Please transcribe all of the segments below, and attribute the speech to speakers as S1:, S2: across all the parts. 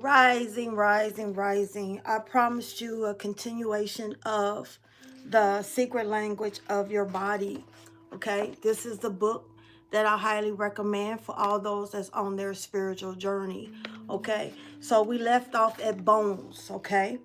S1: Rising, rising, rising. I promised you a continuation of the secret language of your body. Okay, this is the book that I highly recommend for all those that's on their spiritual journey. Okay, so we left off at bones. Okay,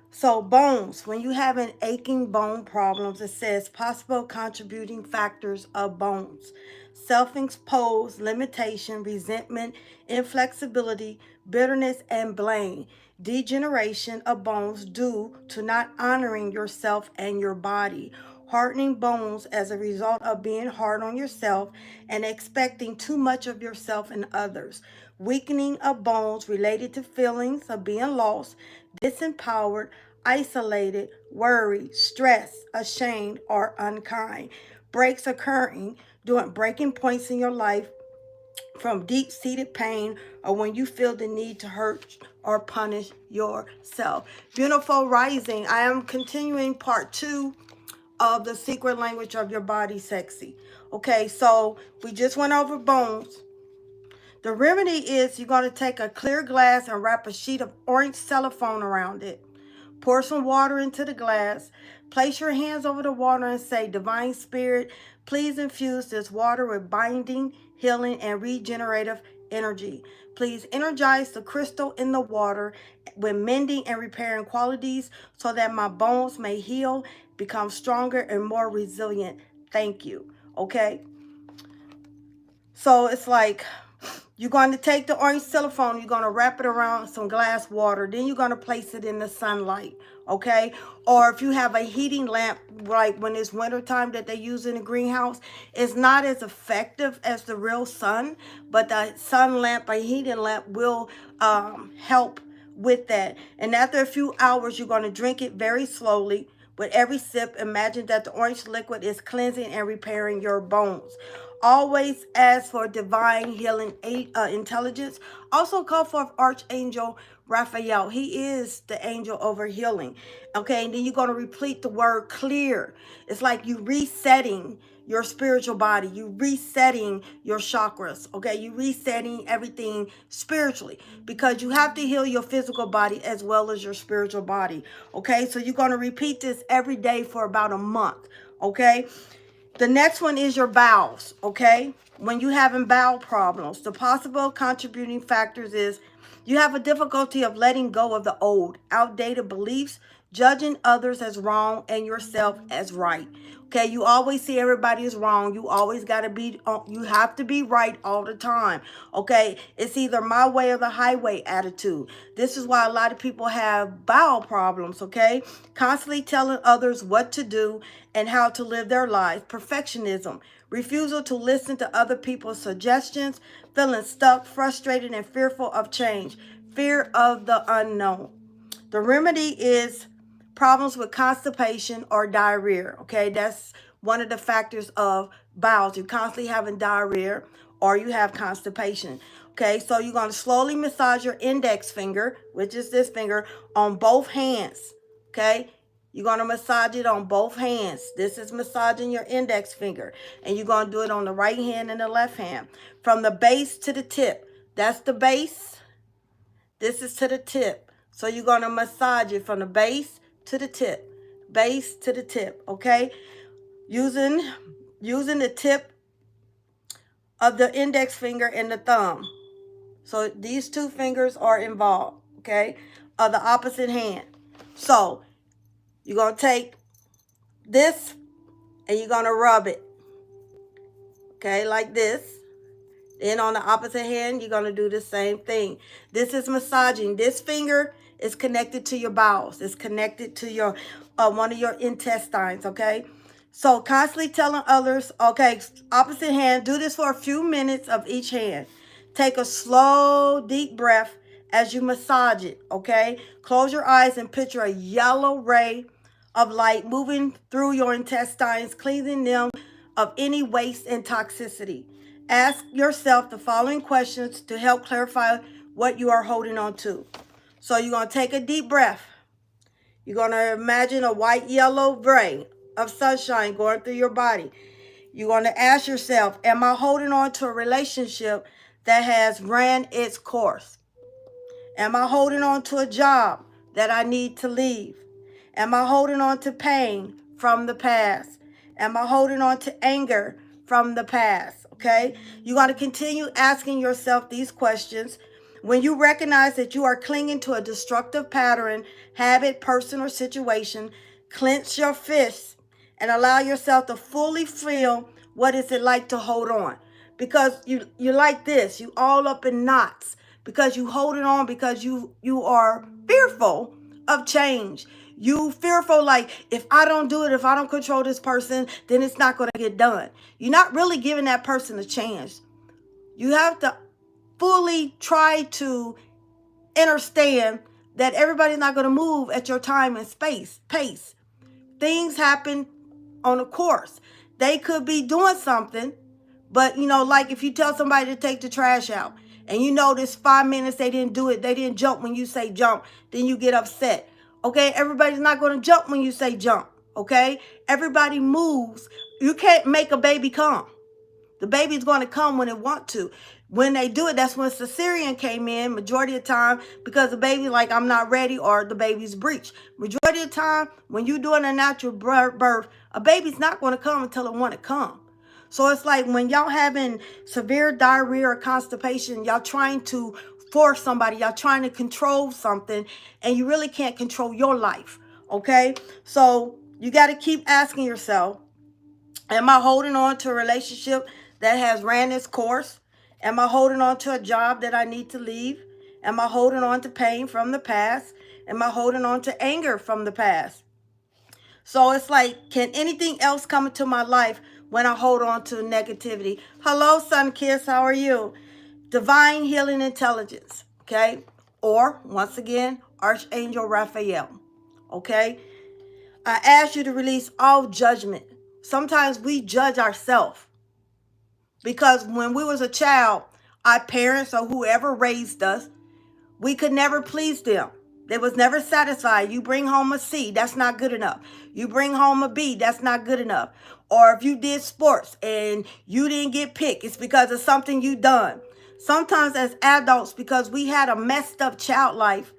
S1: so bones, when you have an aching bone problems, it says possible contributing factors of bones. Self-imposed limitation, resentment, inflexibility, bitterness, and blame. Degeneration of bones due to not honoring yourself and your body. Hardening bones as a result of being hard on yourself and expecting too much of yourself and others. Weakening of bones related to feelings of being lost, disempowered, isolated, worried, stressed, ashamed, or unkind. Breaks occurring during breaking points in your life from deep-seated pain or when you feel the need to hurt or punish yourself. Beautiful rising. I am continuing part 2 of the secret language of your body, sexy. Okay, so we just went over bones. The remedy is you're going to take a clear glass and wrap a sheet of orange cellophane around it. Pour some water into the glass. Place your hands over the water and say, Divine Spirit, please infuse this water with binding, healing, and regenerative energy. Please energize the crystal in the water with mending and repairing qualities so that my bones may heal, become stronger, and more resilient. Thank you. Okay? So it's like you're going to take the orange telephone, you're going to wrap it around some glass water, then you're going to place it in the sunlight, okay? Or if you have a heating lamp, like when it's wintertime that they use in the greenhouse, it's not as effective as the real sun, but the sun lamp, a heating lamp, will help with that. And after a few hours, you're going to drink it very slowly. With every sip, imagine that the orange liquid is cleansing and repairing your bones. Always ask for divine healing intelligence. Also call for Archangel Raphael. He is the angel over healing. Okay, and then you're going to repeat the word clear. It's like you resetting your spiritual body. You resetting your chakras. Okay, you resetting everything spiritually because you have to heal your physical body as well as your spiritual body. Okay, so you're going to repeat this every day for about a month. Okay. The next one is your bowels, okay? When you having bowel problems, the possible contributing factors is you have a difficulty of letting go of the old, outdated beliefs, judging others as wrong and yourself as right. Okay, you always see everybody is wrong. You always got to be, you have to be right all the time. Okay, it's either my way or the highway attitude. This is why a lot of people have bowel problems. Okay, constantly telling others what to do and how to live their lives. Perfectionism, refusal to listen to other people's suggestions, feeling stuck, frustrated, and fearful of change, fear of the unknown. The remedy is problems with constipation or diarrhea. Okay, that's one of the factors of bowels. You're constantly having diarrhea or you have constipation. Okay, so you're going to slowly massage your index finger, which is this finger, on both hands. Okay, you're going to massage it on both hands. This is massaging your index finger. And you're going to do it on the right hand and the left hand. From the base to the tip. That's the base. This is to the tip. So you're going to massage it from the base to the tip. Base to the tip, okay? Using the tip of the index finger and the thumb. So these two fingers are involved, okay? Of the opposite hand. So you're going to take this and you're going to rub it, okay, like this. Then on the opposite hand, you're going to do the same thing. This is massaging. This finger is connected to your bowels. It's connected to your one of your intestines, okay? So constantly telling others, okay, opposite hand, do this for a few minutes of each hand. Take a slow, deep breath as you massage it, okay? Close your eyes and picture a yellow ray of light moving through your intestines, cleansing them of any waste and toxicity. Ask yourself the following questions to help clarify what you are holding on to. So you're going to take a deep breath. You're going to imagine a white, yellow ray of sunshine going through your body. You're going to ask yourself, am I holding on to a relationship that has ran its course? Am I holding on to a job that I need to leave? Am I holding on to pain from the past? Am I holding on to anger from the past? Okay? You got to continue asking yourself these questions. When you recognize that you are clinging to a destructive pattern, habit, person, or situation, clench your fists and allow yourself to fully feel what is it like to hold on. Because you like this, you all up in knots because you holding on because you are fearful of change. You fearful like, if I don't do it, if I don't control this person, then it's not going to get done. You're not really giving that person a chance. You have to fully try to understand that everybody's not going to move at your time and pace. Things happen on a course. They could be doing something, but like if you tell somebody to take the trash out and you notice 5 minutes they didn't do it, they didn't jump when you say jump, then you get upset. Okay, everybody's not going to jump when you say jump. Okay, everybody moves. You can't make a baby come. The baby's going to come when it wants to. When they do it, that's when cesarean came in majority of the time, because the baby like, I'm not ready, or the baby's breech. Majority of the time, when you're doing a natural birth, a baby's not going to come until it want to come. So it's like when y'all having severe diarrhea or constipation, y'all trying to force somebody, y'all trying to control something, and you really can't control your life. Okay? So you got to keep asking yourself, am I holding on to a relationship that has ran its course? Am I holding on to a job that I need to leave? Am I holding on to pain from the past? Am I holding on to anger from the past? So it's like, can anything else come into my life when I hold on to negativity? Hello, Sun Kiss, how are you? Divine Healing Intelligence, okay? Or, once again, Archangel Raphael, okay? I ask you to release all judgment. Sometimes we judge ourselves because when we was a child, our parents or whoever raised us, we could never please them. They was never satisfied. You bring home a C, that's not good enough. You bring home a B, that's not good enough. Or if you did sports and you didn't get picked, it's because of something you done. Sometimes as adults, because we had a messed up child life,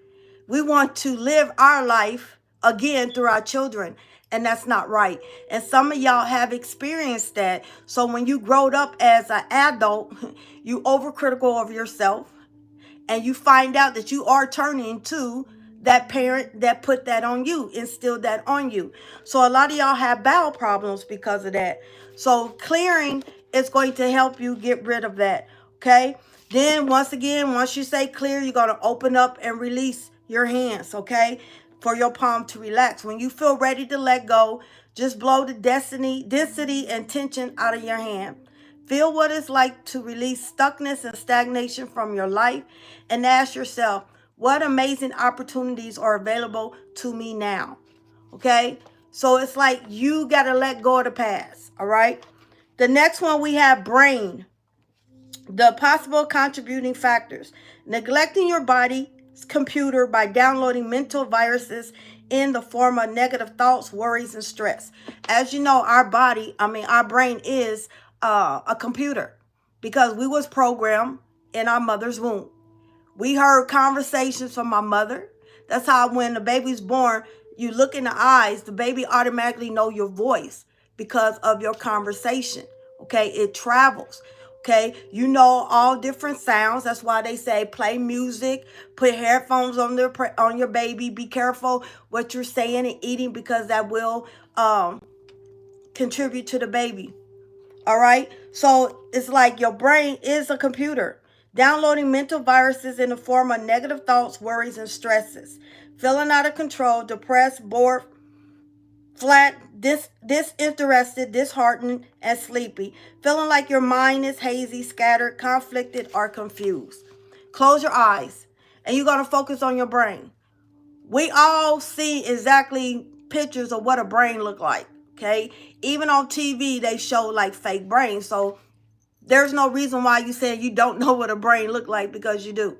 S1: we want to live our life again through our children. And that's not right. And some of y'all have experienced that. So when you growed up as an adult, you overcritical of yourself. And you find out that you are turning to that parent that put that on you, instilled that on you. So a lot of y'all have bowel problems because of that. So clearing is going to help you get rid of that. Okay. Then once again, once you say clear, you're going to open up and release your hands. Okay. For your palm to relax. When you feel ready to let go, just blow the density and tension out of your hand. Feel what it's like to release stuckness and stagnation from your life, and ask yourself, what amazing opportunities are available to me now? Okay? So it's like you got to let go of the past. All right? The next one we have brain. The possible contributing factors. Neglecting your body's computer by downloading mental viruses in the form of negative thoughts, worries, and stress. As you know, our brain is a computer, because we was programmed in our mother's womb. We heard conversations from my mother. That's how when the baby's born, you look in the eyes, the baby automatically know your voice because of your conversation. Okay, it travels. Okay, you know all different sounds. That's why they say play music, put headphones on your baby. Be careful what you're saying and eating, because that will contribute to the baby. All right, so it's like your brain is a computer, downloading mental viruses in the form of negative thoughts, worries, and stresses. Feeling out of control, depressed, bored, flat, disinterested, disheartened, and sleepy. Feeling like your mind is hazy, scattered, conflicted, or confused. Close your eyes, and you're going to focus on your brain. We all see exactly pictures of what a brain look like, okay? Even on TV, they show like fake brains. So there's no reason why you say you don't know what a brain look like, because you do.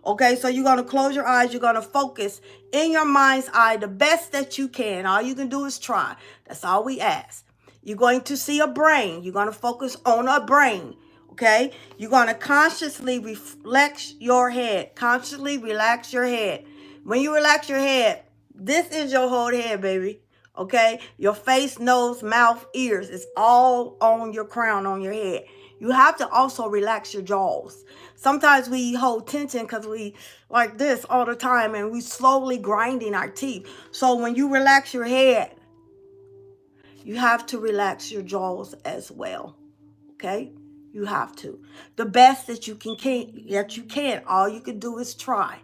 S1: Okay, so you're going to close your eyes. You're going to focus in your mind's eye the best that you can. All you can do is try. That's all we ask. You're going to see a brain. You're going to focus on a brain. Okay? You're going to consciously relax your head. Consciously relax your head. When you relax your head, this is your whole head, baby. Okay? Your face, nose, mouth, ears. It's all on your crown, on your head. You have to also relax your jaws. Sometimes we hold tension because we like this all the time and we slowly grinding our teeth. So when you relax your head, you have to relax your jaws as well. Okay? You have to. The best that you can. All you can do is try.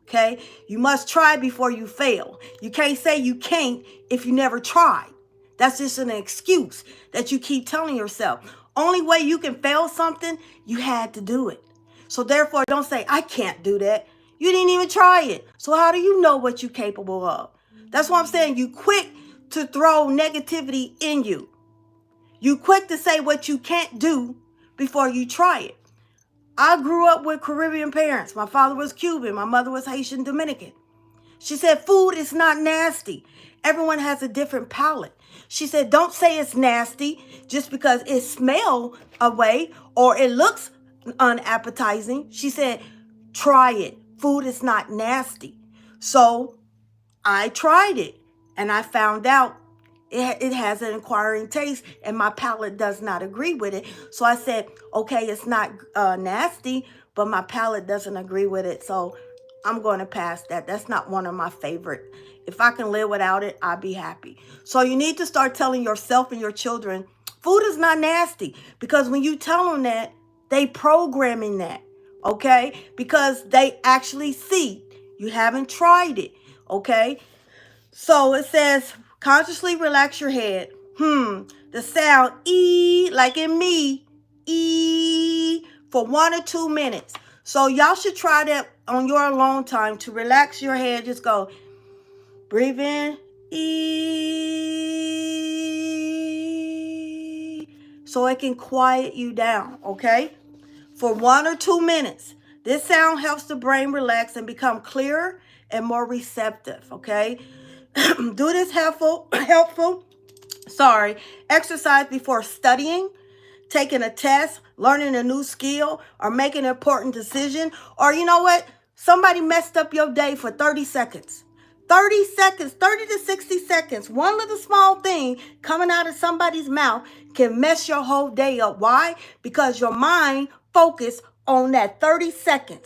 S1: Okay? You must try before you fail. You can't say you can't if you never tried. That's just an excuse that you keep telling yourself. Only way you can fail something, you had to do it. So therefore, don't say, I can't do that. You didn't even try it. So how do you know what you're capable of? That's what I'm saying. You quick to throw negativity in you. You quick to say what you can't do before you try it. I grew up with Caribbean parents. My father was Cuban. My mother was Haitian Dominican. She said, food is not nasty. Everyone has a different palate. She said, don't say it's nasty just because it smells a way or it looks unappetizing. She said, try it. Food is not nasty. So I tried it and I found out it has an acquiring taste and my palate does not agree with it. So I said, okay, it's not nasty, but my palate doesn't agree with it. So I'm going to pass that. That's not one of my favorite. If I can live without it, I'll be happy. So you need to start telling yourself and your children, food is not nasty. Because when you tell them that, they programming that. Okay? Because they actually see you haven't tried it. Okay? So it says, consciously relax your head. The sound E, like in me, E, for 1 or 2 minutes. So y'all should try that on your alone time to relax your head. Just go, breathe in, E, so it can quiet you down, okay? For 1 or 2 minutes. This sound helps the brain relax and become clearer and more receptive, okay? Do this helpful exercise before studying, taking a test, learning a new skill, or making an important decision. Or you know what? Somebody messed up your day for 30 seconds. 30 seconds, 30 to 60 seconds. One little small thing coming out of somebody's mouth can mess your whole day up. Why? Because your mind focused on that 30 seconds.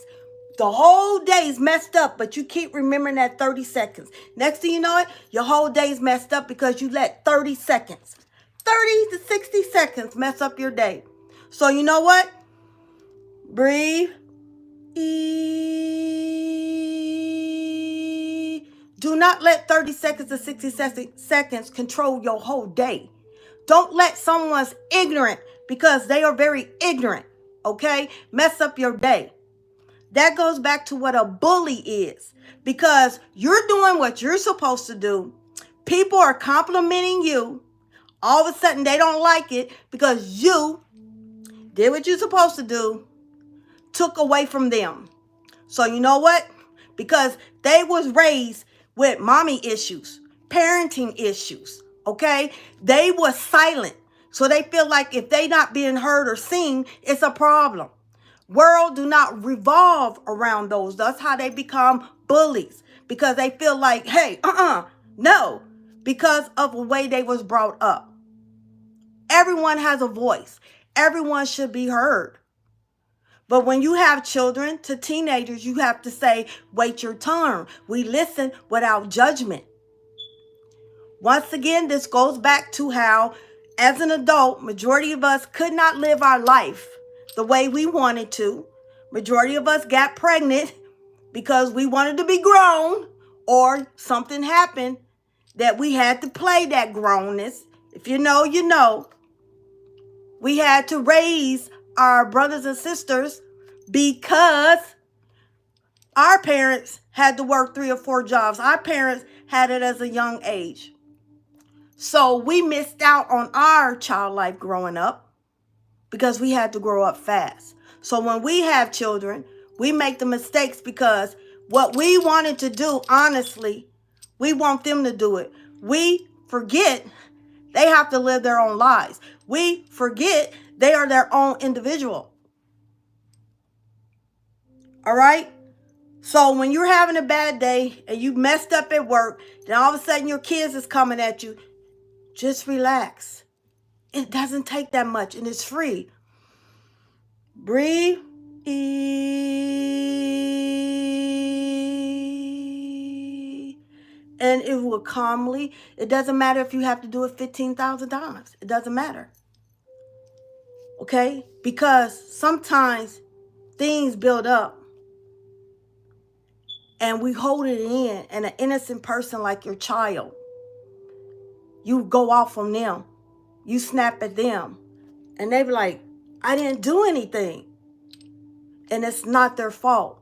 S1: The whole day's messed up, but you keep remembering that 30 seconds. Next thing you know it, your whole day's messed up because you let 30 seconds, 30 to 60 seconds mess up your day. So you know what? Breathe. Do not let 30 seconds to 60 seconds control your whole day. Don't let someone's ignorant, because they are very ignorant, okay, mess up your day. That goes back to what a bully is, because you're doing what you're supposed to do. People are complimenting you. All of a sudden, they don't like it because you did what you're supposed to do, took away from them. So you know what? Because they was raised with mommy issues, parenting issues, okay? They was silent. So they feel like if they not being heard or seen, it's a problem. World do not revolve around those. That's how they become bullies, because they feel like, hey, no, because of the way they was brought up. Everyone has a voice. Everyone should be heard. But when you have children to teenagers, you have to say, wait your turn. We listen without judgment. Once again, this goes back to how, as an adult, majority of us could not live our life the way we wanted to. Majority of us got pregnant because we wanted to be grown, or something happened that we had to play that grownness. If you know, you know. We had to raise our brothers and sisters because our parents had to work 3 or 4 jobs. Our parents had it as a young age. So we missed out on our child life growing up because we had to grow up fast. So when we have children, we make the mistakes because what we wanted to do, honestly, we want them to do it. We forget they have to live their own lives. We forget they are their own individual. All right? So when you're having a bad day and you messed up at work, then all of a sudden your kids is coming at you, just relax. It doesn't take that much and it's free. Breathe. And it will calmly. It doesn't matter if you have to do it 15,000 times. It doesn't matter. Okay? Because sometimes things build up and we hold it in, and an innocent person like your child, you go off on them. You snap at them. And they be like, I didn't do anything. And it's not their fault.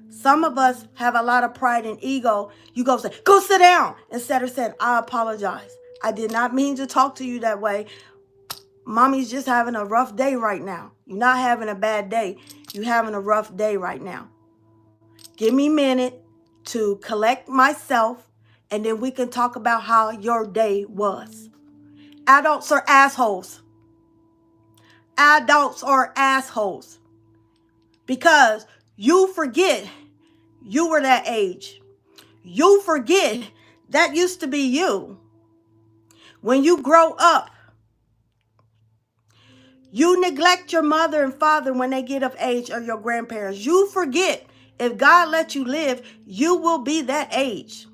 S1: Some of us have a lot of pride and ego. You go say, go sit down. Instead of saying, I apologize. I did not mean to talk to you that way. Mommy's just having a rough day right now. You're not having a bad day. You're having a rough day right now. Give me a minute to collect myself, and then we can talk about how your day was. Adults are assholes. Adults are assholes. Because you forget you were that age. You forget that used to be you. When you grow up, you neglect your mother and father when they get of age, or your grandparents. You forget, if God let you live, you will be that age.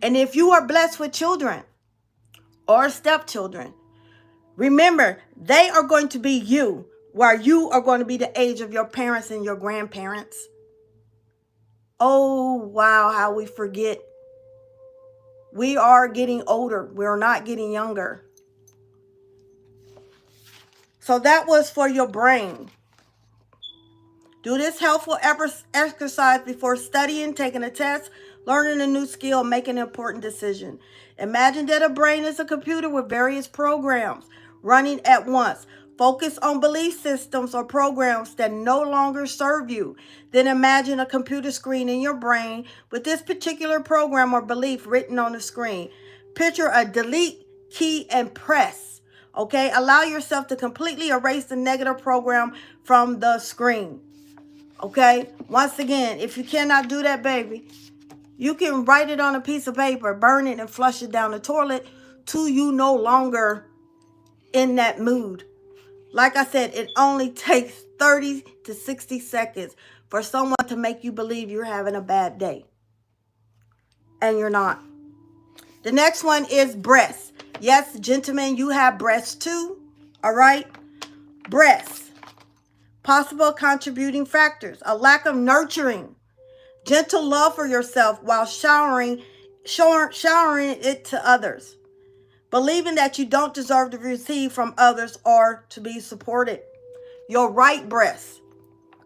S1: And if you are blessed with children or stepchildren, remember, they are going to be you, while you are going to be the age of your parents and your grandparents. Oh, wow, how we forget. We are getting older. We're not getting younger. So that was for your brain. Do this helpful exercise before studying, taking a test, learning a new skill, making an important decision. Imagine that a brain is a computer with various programs running at once. Focus on belief systems or programs that no longer serve you. Then imagine a computer screen in your brain with this particular program or belief written on the screen. Picture a delete key and press. Okay, allow yourself to completely erase the negative program from the screen. Okay, once again, if you cannot do that, baby, you can write it on a piece of paper, burn it, and flush it down the toilet till you no longer in that mood. Like I said, it only takes 30 to 60 seconds for someone to make you believe you're having a bad day. And you're not. The next one is breasts. Yes, gentlemen, you have breasts too. All right? Breasts. Possible contributing factors: a lack of nurturing, gentle love for yourself while showering it to others, believing that you don't deserve to receive from others or to be supported. Your right breast,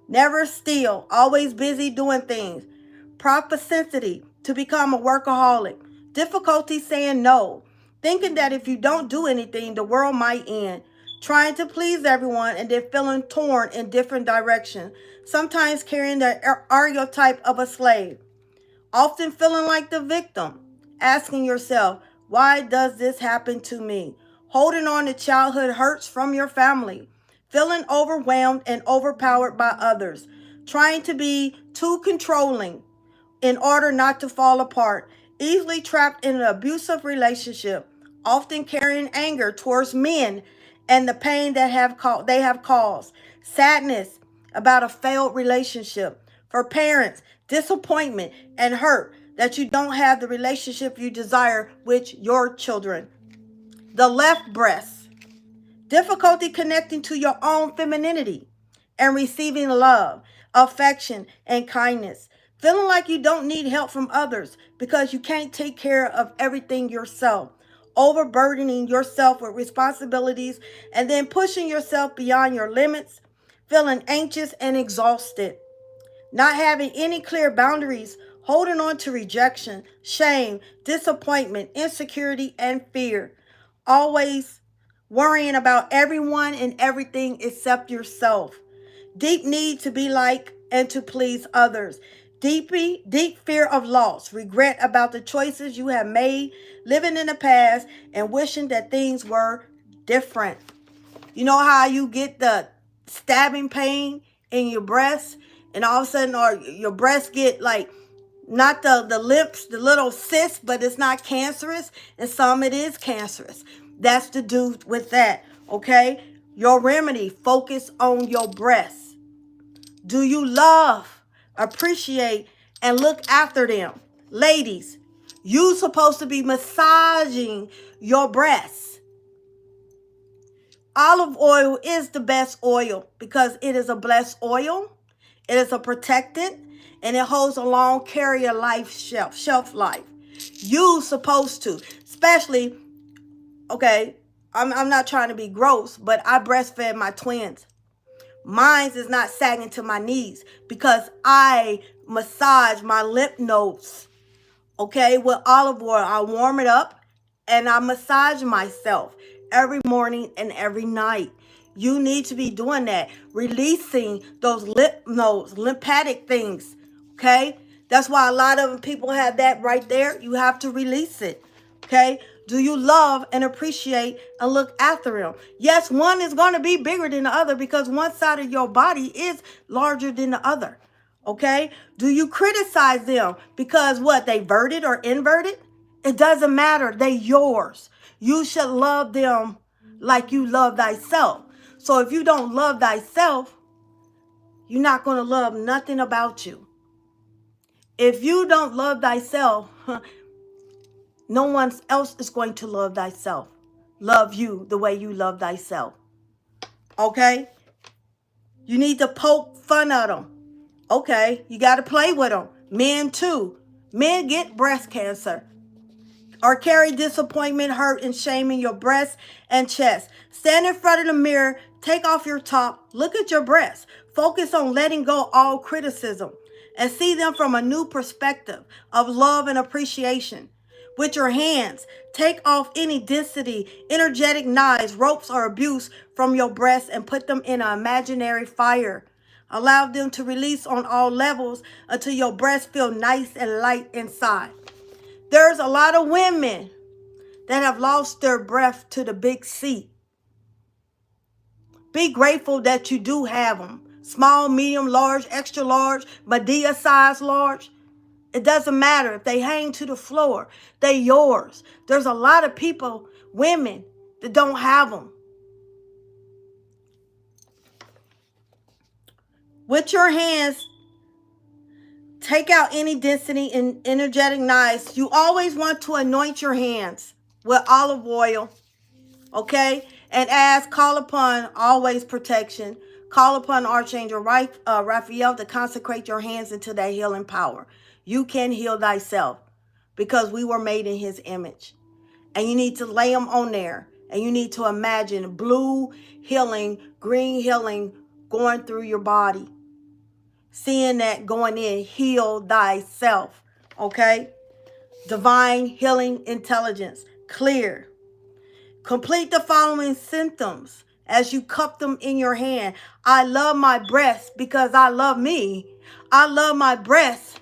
S1: never still, always busy doing things, propensity to become a workaholic, difficulty saying no, thinking that if you don't do anything, the world might end, trying to please everyone and then feeling torn in different directions, sometimes carrying the archetype of a slave, often feeling like the victim, asking yourself, why does this happen to me? Holding on to childhood hurts from your family, feeling overwhelmed and overpowered by others, trying to be too controlling in order not to fall apart, easily trapped in an abusive relationship, often carrying anger towards men and the pain that they have caused, sadness about a failed relationship, for parents, disappointment and hurt that you don't have the relationship you desire with your children. The left breast, difficulty connecting to your own femininity and receiving love, affection, and kindness. Feeling like you don't need help from others because you can't take care of everything yourself. Overburdening yourself with responsibilities and then pushing yourself beyond your limits. Feeling anxious and exhausted. Not having any clear boundaries. Holding on to rejection, shame, disappointment, insecurity, and fear. Always worrying about everyone and everything except yourself. Deep need to be like and to please others. Deep fear of loss, regret about the choices you have made, living in the past, and wishing that things were different. You know how you get the stabbing pain in your breast and all of a sudden, or your breasts get like, not the lips, the little cyst, but it's not cancerous, and some it is cancerous. That's to do with that, okay? Your remedy, focus on your breasts. Do you love, appreciate, and look after them? Ladies, you supposed to be massaging your breasts. Olive oil is the best oil because it is a blessed oil. It is a protectant, and it holds a long carrier life shelf life. You supposed to, especially, okay, I'm not trying to be gross, but I breastfed my twins. Mine is not sagging to my knees because I massage my lymph nodes, okay, with olive oil. I warm it up and I massage myself every morning and every night. You need to be doing that, releasing those lymph nodes, lymphatic things, okay? That's why a lot of people have that right there. You have to release it, okay? Do you love and appreciate and look after them? Yes, one is going to be bigger than the other because one side of your body is larger than the other, okay? Do you criticize them because what, they verted or inverted? It doesn't matter. They yours. You should love them like you love thyself. So if you don't love thyself, you're not going to love nothing about you. If you don't love thyself, no one else is going to love you the way you love thyself. Okay? You need to poke fun at them. Okay? You got to play with them. Men too. Men get breast cancer or carry disappointment, hurt, and shame in your breast and chest. Stand in front of the mirror, take off your top, look at your breasts. Focus on letting go all criticism and see them from a new perspective of love and appreciation. With your hands, take off any density, energetic knives, ropes, or abuse from your breasts and put them in an imaginary fire. Allow them to release on all levels until your breasts feel nice and light inside. There's a lot of women that have lost their breath to the big C. Be grateful that you do have them. Small, medium, large, extra large, Medea size large. It doesn't matter if they hang to the floor. They yours. There's a lot of people, women, that don't have them. With your hands, take out any density in energetic knives. You always want to anoint your hands with olive oil, okay? And call upon always protection. Call upon Archangel Raphael to consecrate your hands into that healing power. You can heal thyself because we were made in his image. And you need to lay them on there. And you need to imagine blue healing, green healing going through your body. Seeing that going in, heal thyself, okay? Divine healing intelligence, clear. Complete the following symptoms as you cup them in your hand. I love my breasts because I love me. I love my breasts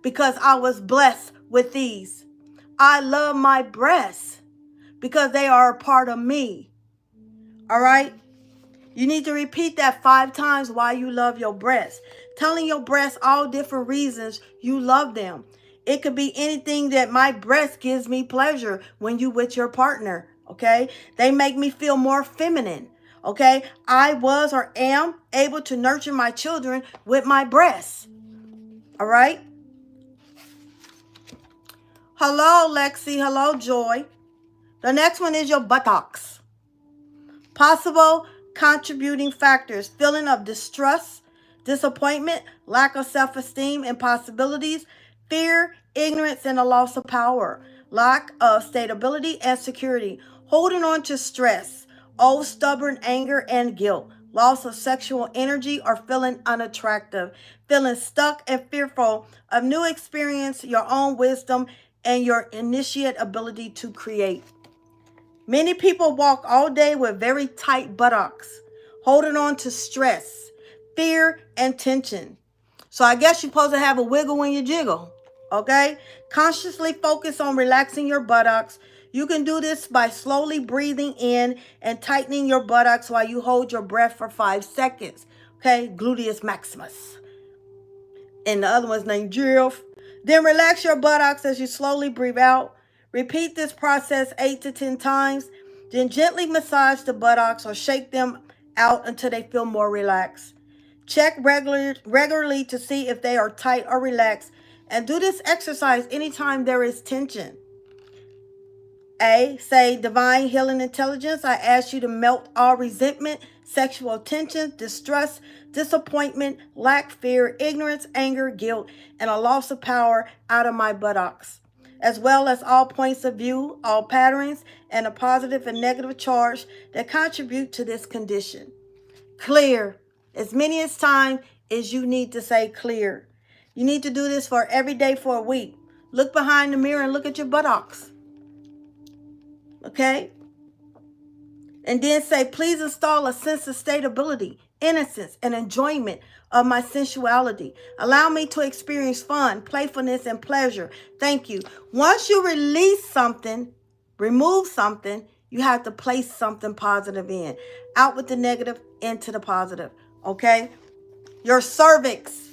S1: because I was blessed with these. I love my breasts because they are a part of me. All right? You need to repeat that 5 times why you love your breasts. Telling your breasts all different reasons you love them. It could be anything that my breast gives me pleasure when you with your partner, okay? They make me feel more feminine, okay? I was or am able to nurture my children with my breasts, all right? Hello, Lexi. Hello, Joy. The next one is your buttocks. Possible contributing factors: feeling of distrust, disappointment, lack of self-esteem, impossibilities, fear, ignorance, and a loss of power, lack of stability and security, holding on to stress, old stubborn anger and guilt, loss of sexual energy or feeling unattractive, feeling stuck and fearful of new experience, your own wisdom, and your initiate ability to create. Many people walk all day with very tight buttocks, holding on to stress, fear, and tension. So I guess you're supposed to have a wiggle when you jiggle, okay? Consciously focus on relaxing your buttocks. You can do this by slowly breathing in and tightening your buttocks while you hold your breath for 5 seconds, okay? Gluteus maximus. and the other one's named Jill. Then relax your buttocks as you slowly breathe out. Repeat this process 8 to 10 times. Then gently massage the buttocks or shake them out until they feel more relaxed. Check regularly to see if they are tight or relaxed. And do this exercise anytime there is tension. A, say, divine healing intelligence, I ask you to melt all resentment, sexual tension, distress, disappointment, lack, fear, ignorance, anger, guilt, and a loss of power out of my buttocks, as well as all points of view, all patterns, and a positive and negative charge that contribute to this condition. Clear. As many as time as you need to say clear. You need to do this for every day for a week. Look behind the mirror and look at your buttocks. Okay? And then say, please install a sense of stability, innocence, and enjoyment of my sensuality. Allow me to experience fun, playfulness, and pleasure. Thank you. Once you release something, remove something, you have to place something positive in. Out with the negative, into the positive. Okay? Your cervix.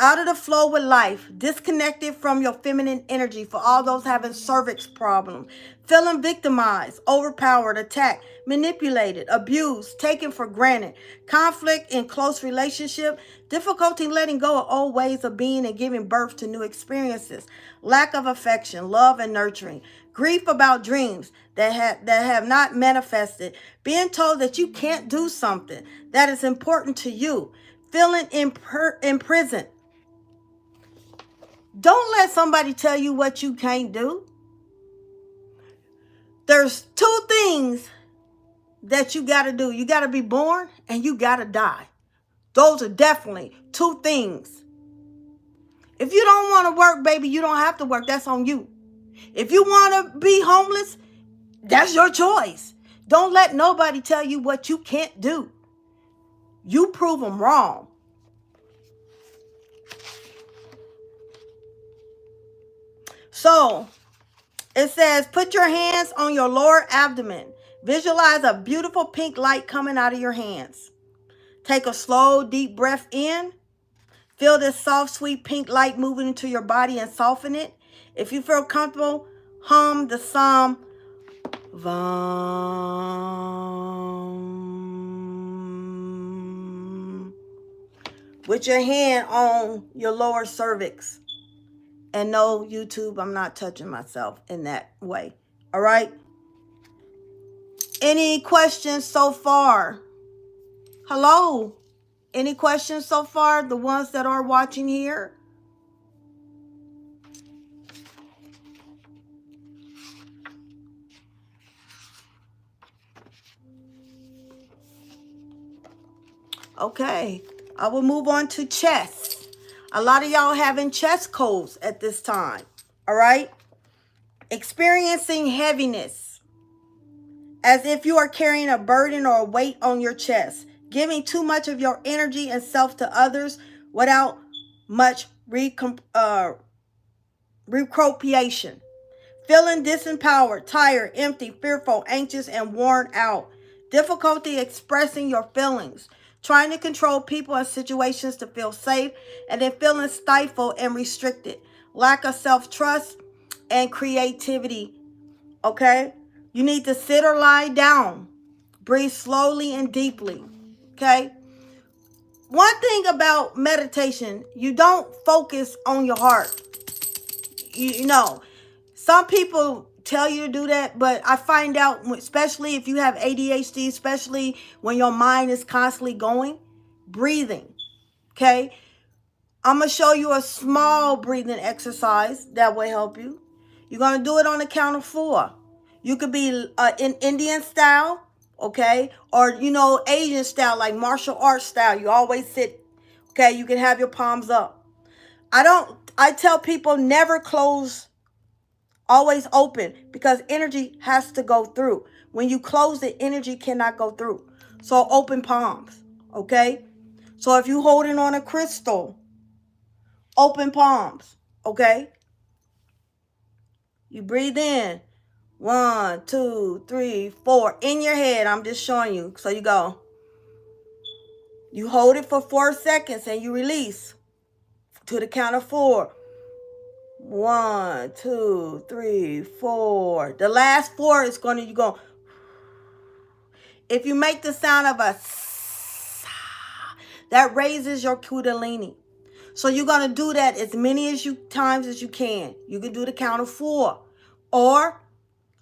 S1: Out of the flow with life, disconnected from your feminine energy for all those having cervix problems, feeling victimized, overpowered, attacked, manipulated, abused, taken for granted, conflict in close relationship, difficulty letting go of old ways of being and giving birth to new experiences, lack of affection, love, and nurturing, grief about dreams that have not manifested, being told that you can't do something that is important to you, feeling imprisoned. Don't let somebody tell you what you can't do. There's two things that you got to do. You got to be born and you got to die. Those are definitely two things. If you don't want to work, baby, you don't have to work. That's on you. If you want to be homeless, that's your choice. Don't let nobody tell you what you can't do. You prove them wrong. So, it says, put your hands on your lower abdomen. Visualize a beautiful pink light coming out of your hands. Take a slow, deep breath in. Feel this soft, sweet pink light moving into your body and soften it. If you feel comfortable, hum the psalm. Vam. With your hand on your lower cervix. And no, YouTube, I'm not touching myself in that way. All right? Any questions so far? Hello? Any questions so far? The ones that are watching here? Okay. I will move on to chest. A lot of y'all having chest colds at this time. All right? Experiencing heaviness. As if you are carrying a burden or a weight on your chest. Giving too much of your energy and self to others without much recuperation. Feeling disempowered, tired, empty, fearful, anxious, and worn out. Difficulty expressing your feelings. Trying to control people and situations to feel safe, and then feeling stifled and restricted. Lack of self-trust and creativity. Okay? You need to sit or lie down. Breathe slowly and deeply. Okay? One thing about meditation, you don't focus on your heart. You know, some people tell you to do that, but I find out, especially if you have ADHD, especially when your mind is constantly going, breathing, okay? I'm going to show you a small breathing exercise that will help you. You're going to do it on the count of 4. You could be in Indian style, okay? Or, you know, Asian style, like martial arts style. You always sit, okay? You can have your palms up. I tell people never close. Always open, because energy has to go through. When you close it, energy cannot go through. So open palms, okay? So if you're holding on a crystal, open palms, okay? You breathe in. 1, 2, 3, 4. In your head, I'm just showing you. So you go. You hold it for 4 seconds and you release to the count of 4. 1, 2, 3, 4. The last 4 is going to, you go. If you make the sound of a that raises your kundalini. So you're going to do that as many times as you can. You can do the count of 4. Or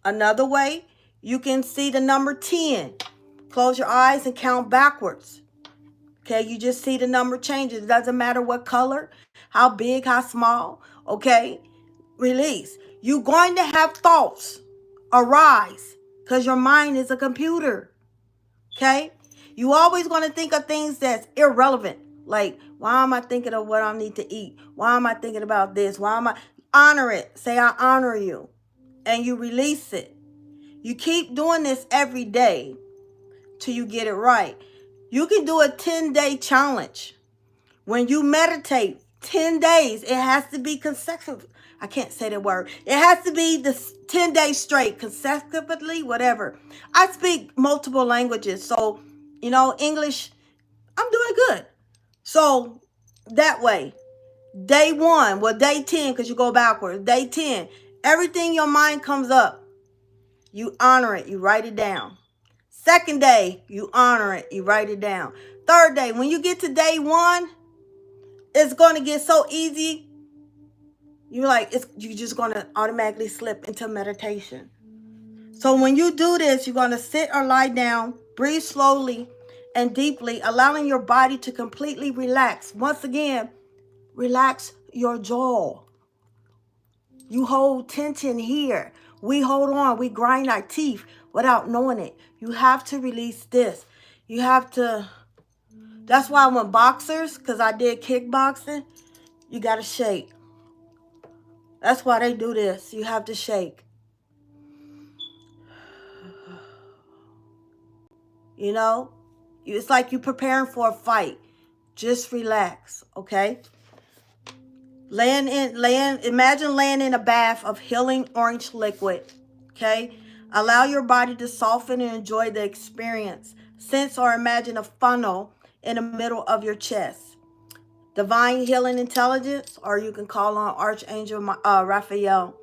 S1: another way, you can see the number 10. Close your eyes and count backwards. Okay, you just see the number changes. It doesn't matter what color, how big, how small. Okay, release. You're going to have thoughts arise because your mind is a computer. Okay, you always going to think of things that's irrelevant. Like, why am I thinking of what I need to eat? Why am I thinking about this? Why am I? Honor it. Say, I honor you. And you release it. You keep doing this every day till you get it right. You can do a 10-day challenge. When you meditate 10 days, it has to be consecutive. I can't say the word. It has to be the 10 days straight, consecutively, whatever. I speak multiple languages. So, English, I'm doing good. So that way, day 1, well, day 10, because you go backwards. Day 10, everything your mind comes up, you honor it. You write it down. Second day, you honor it. You write it down. Third day, when you get to day 1, it's going to get so easy. You're just going to automatically slip into meditation. So when you do this, you're going to sit or lie down, breathe slowly and deeply, allowing your body to completely relax. Once again, relax your jaw. You hold tension here. We hold on. We grind our teeth without knowing it. You have to release this. You have to. That's why when boxers, because I did kickboxing, you got to shake. That's why they do this. You have to shake. It's like you're preparing for a fight. Just relax, okay? Imagine laying in a bath of healing orange liquid, okay? Allow your body to soften and enjoy the experience. Sense or imagine a funnel in the middle of your chest. Divine healing intelligence, or you can call on Archangel Raphael.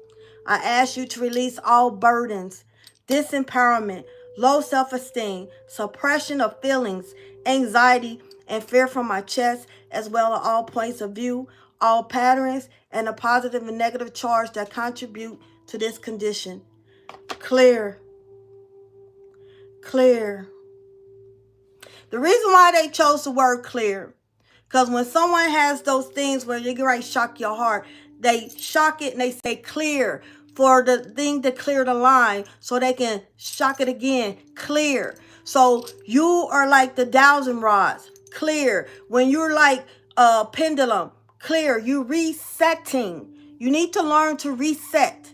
S1: I ask you to release all burdens, disempowerment, low self-esteem, suppression of feelings, anxiety, and fear from my chest, as well as all points of view, all patterns, and a positive and negative charge that contribute to this condition. Clear. Clear. The reason why they chose the word clear, because when someone has those things where you're going to shock your heart, they shock it and they say clear for the thing to clear the line so they can shock it again. Clear. So you are like the dowsing rods. Clear. When you're like a pendulum. Clear. You're resetting. You need to learn to reset.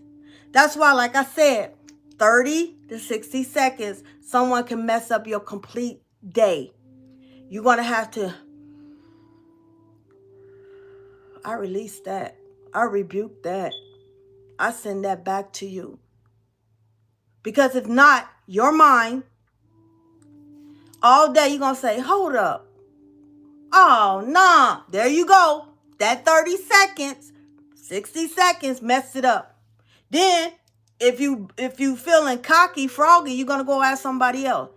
S1: That's why, like I said, 30 to 60 seconds, someone can mess up your complete day. You're going to have to. I release that. I rebuke that. I send that back to you. Because if not, your mind, all day you're going to say, hold up. Oh, nah. There you go. That 30 seconds, 60 seconds messed it up. Then, if you feeling cocky, froggy, you're going to go ask somebody else.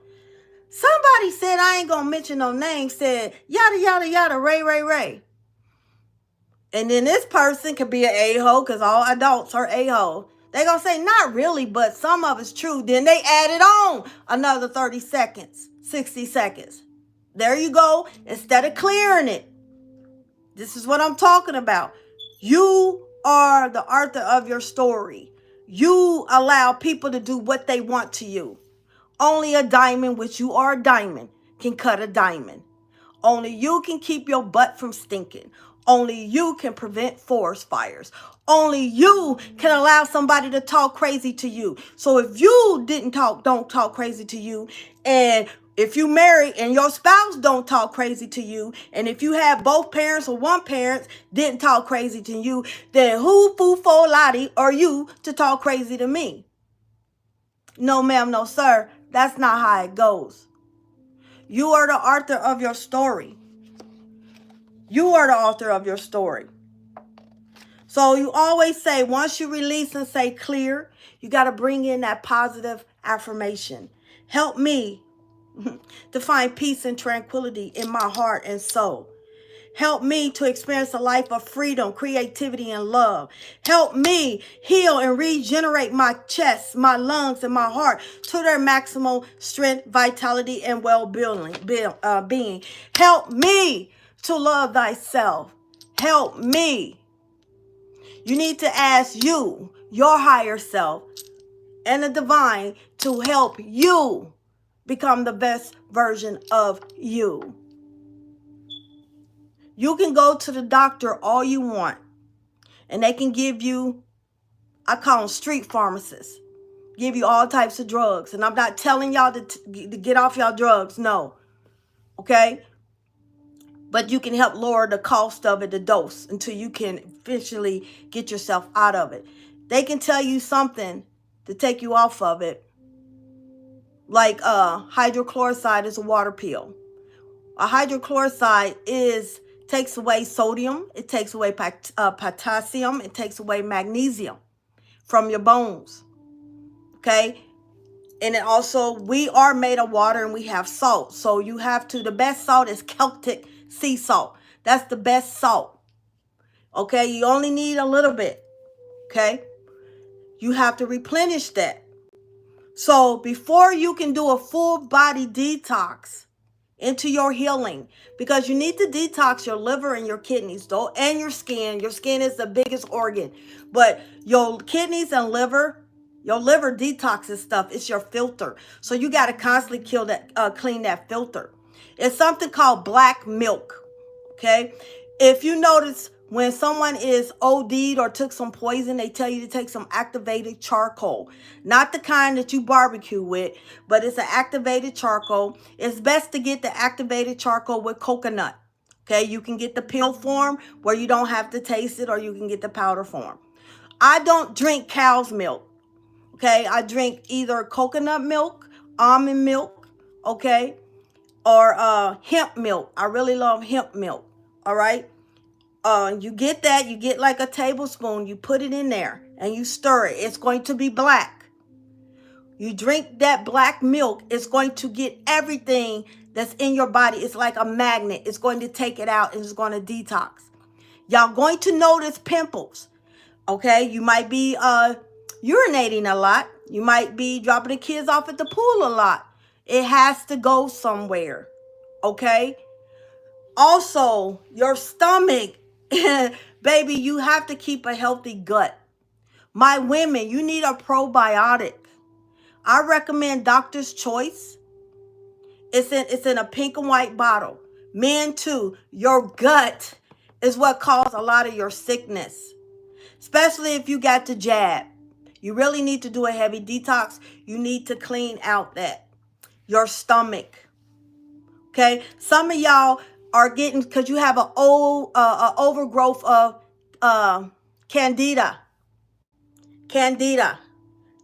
S1: Somebody said, I ain't going to mention no names, said, yada, yada, yada, Ray. And then this person could be an a-hole because all adults are a-hole. They're going to say, not really, but some of it's true. Then they added on another 30 seconds, 60 seconds. There you go. Instead of clearing it. This is what I'm talking about. You are the author of your story. You allow people to do what they want to you. Only a diamond, which you are a diamond, can cut a diamond. Only you can keep your butt from stinking. Only you can prevent forest fires. Only you can allow somebody to talk crazy to you. So if you don't talk crazy to you, and if you marry and your spouse don't talk crazy to you, and if you have both parents or one parent didn't talk crazy to you, then who foo-fo lottie are you to talk crazy to me? No, ma'am, no, sir. That's not how it goes. You are the author of your story. You are the author of your story. So you always say, once you release and say clear, you got to bring in that positive affirmation. Help me to find peace and tranquility in my heart and soul. Help me to experience a life of freedom, creativity, and love. Help me heal and regenerate my chest, my lungs, and my heart to their maximal strength, vitality, and well-being. Help me to love thyself. Help me. You need to ask you, your higher self, and the divine to help you become the best version of you. You can go to the doctor all you want, and they can give you, I call them street pharmacists, give you all types of drugs. And I'm not telling y'all to get off y'all drugs, no, okay? But you can help lower the cost of it, the dose, until you can eventually get yourself out of it. They can tell you something to take you off of it, like hydrochloride is a water pill. A hydrochloride takes away sodium, it takes away potassium, it takes away magnesium from your bones, okay? And it also, we are made of water and we have salt. So you have to, the best salt is Celtic sea salt. That's the best salt, okay? You only need a little bit, okay? You have to replenish that. So before you can do a full body detox into your healing, because you need to detox your liver and your kidneys though, and your skin. Your skin is the biggest organ, but your kidneys and liver, your liver detoxes stuff. It's your filter. So you got to constantly clean that filter. It's something called black milk. Okay. If you notice, when someone is OD'd or took some poison, they tell you to take some activated charcoal. Not the kind that you barbecue with, but it's an activated charcoal. It's best to get the activated charcoal with coconut. Okay, you can get the pill form where you don't have to taste it, or you can get the powder form. I don't drink cow's milk. Okay, I drink either coconut milk, almond milk, okay, or hemp milk. I really love hemp milk. All right. You get that, you get like a tablespoon, you put it in there and you stir it. It's going to be black. You drink that black milk, it's going to get everything that's in your body. It's like a magnet. It's going to take it out and it's going to detox. Y'all going to notice pimples. Okay, you might be urinating a lot. You might be dropping the kids off at the pool a lot. It has to go somewhere. Okay? Also, your stomach, baby, you have to keep a healthy gut. My women, you need a probiotic. I recommend Doctor's Choice. It's in a pink and white bottle. Men too, your gut is what causes a lot of your sickness, especially if you got the jab. You really need to do a heavy detox. You need to clean out your stomach. Okay, some of y'all are getting, because you have an overgrowth of candida.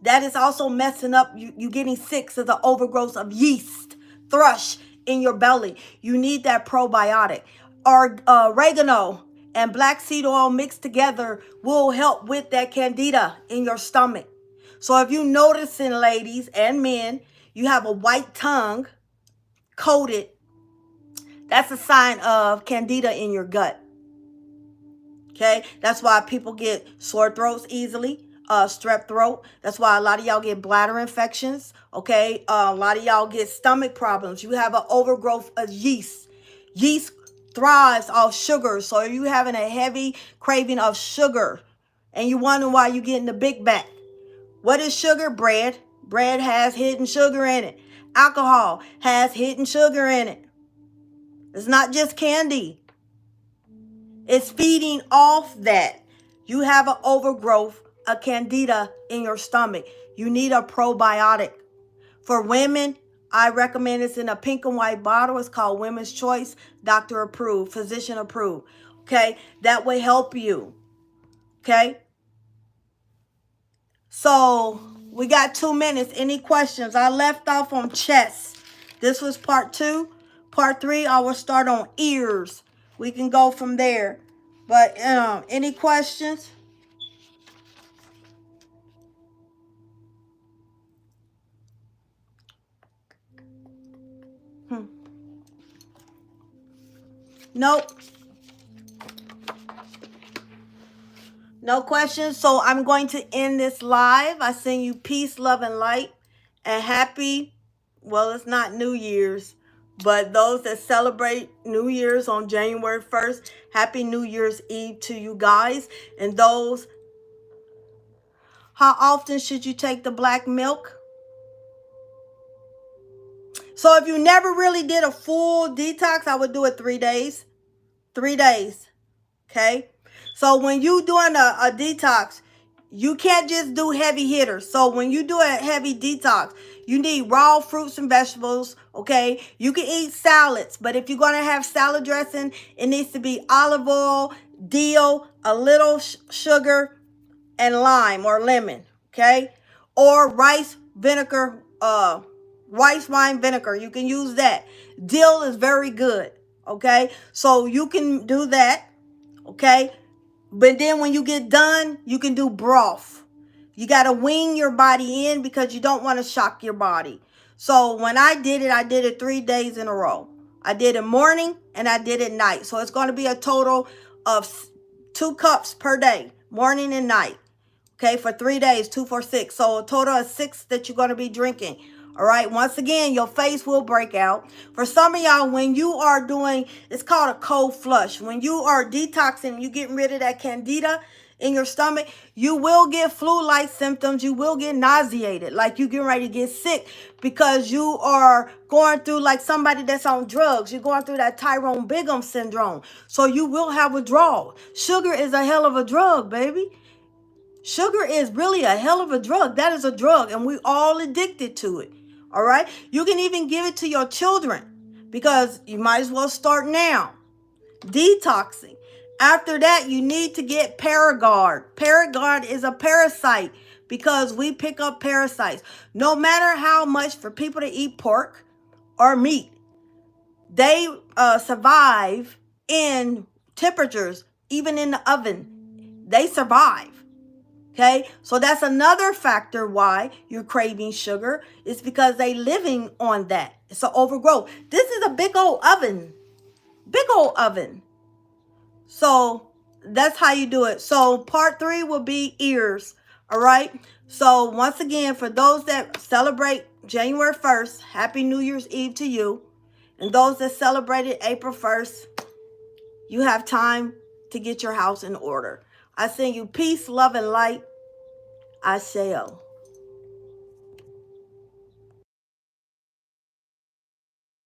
S1: That is also messing up. You getting sick to the overgrowth of yeast, thrush in your belly. You need that probiotic. Or oregano and black seed oil mixed together will help with that candida in your stomach. So if you noticing, ladies and men, you have a white tongue coated, that's a sign of candida in your gut. Okay, that's why people get sore throats easily, strep throat. That's why a lot of y'all get bladder infections. Okay, a lot of y'all get stomach problems. You have an overgrowth of yeast. Yeast thrives off sugar, so you having a heavy craving of sugar, and you wonder why you getting the big back. What is sugar? Bread. Bread has hidden sugar in it. Alcohol has hidden sugar in it. It's not just candy. It's feeding off that. You have an overgrowth, a candida in your stomach. You need a probiotic. For women, I recommend it's in a pink and white bottle. It's called Women's Choice, doctor approved, physician approved. Okay, that will help you. Okay. So we got 2 minutes. Any questions? I left off on chest. This was part 2. Part 3, I will start on ears. We can go from there. But any questions? Nope. No questions. So I'm going to end this live. I send you peace, love, and light. And happy, well, it's not New Year's, but those that celebrate New Year's on January 1st, happy New Year's Eve to you guys. And those, how often should you take the black milk? So if you never really did a full detox, I would do it 3 days. 3 days. Okay? So when you doing a detox, you can't just do heavy hitters. So when you do a heavy detox, you need raw fruits and vegetables, okay? You can eat salads, but if you're going to have salad dressing, it needs to be olive oil, dill, a little sugar, and lime or lemon, okay? Or rice vinegar, rice wine vinegar. You can use that. Dill is very good, okay? So you can do that, okay? But then when you get done, you can do broth. You got to wean your body in because you don't want to shock your body. So when I did it 3 days in a row. I did it morning and I did it night. So it's going to be a total of 2 cups per day, morning and night. Okay, for 3 days, 2, 4, 6. So a total of 6 that you're going to be drinking. All right. Once again, your face will break out. For some of y'all, when you are doing, it's called a cold flush. When you are detoxing, you getting rid of that candida in your stomach, you will get flu-like symptoms. You will get nauseated, like you getting ready to get sick because you are going through like somebody that's on drugs. You're going through that Tyrone Bigham syndrome. So you will have withdrawal. Sugar is a hell of a drug, baby. Sugar is really a hell of a drug. That is a drug, and we all addicted to it. All right? You can even give it to your children because you might as well start now. Detoxing. After that, you need to get Paragard. Paragard is a parasite because we pick up parasites. No matter how much for people to eat pork or meat, they survive in temperatures, even in the oven. They survive. Okay, so that's another factor why you're craving sugar. It's because they living on that. It's an overgrowth. This is a big old oven. Big old oven. So that's how you do it. So part 3 will be ears. All right. So once again, for those that celebrate January 1st, happy New Year's Eve to you. And those that celebrated April 1st, you have time to get your house in order. I send you peace, love, and light. Aseo.